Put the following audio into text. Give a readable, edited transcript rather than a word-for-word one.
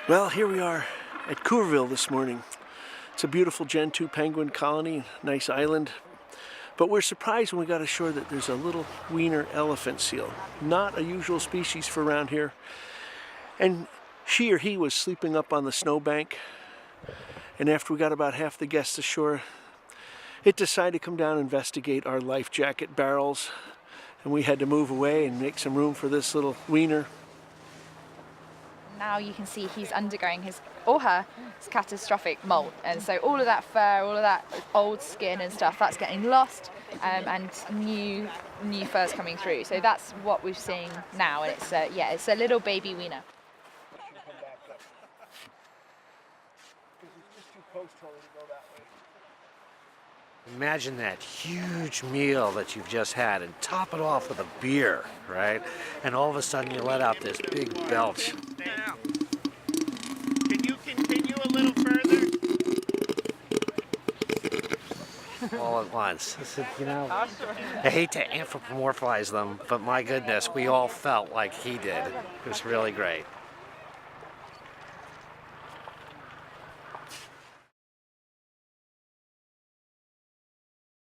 Well, here we are at Cuverville this morning. It's a beautiful Gen 2 penguin colony, nice island. But we're surprised when we got ashore that there's a little Weaner elephant seal. Not a usual species for around here. And she or he was sleeping up on the snowbank. And after we got about half the guests ashore, it decided to come down and investigate our life jacket barrels. And we had to move away and make some room for this little Weaner. Now you can see he's undergoing his catastrophic molt, and so all of that fur, all of that old skin and stuff, that's getting lost, and new fur's coming through. So that's what we're seeing now, and it's a little baby Weaner. Imagine that huge meal that you've just had and top it off with a beer, right? And all of a sudden you let out this big belch. Now, can you continue a little further? All at once. I said, I hate to anthropomorphize them, but my goodness, we all felt like he did. It was really great.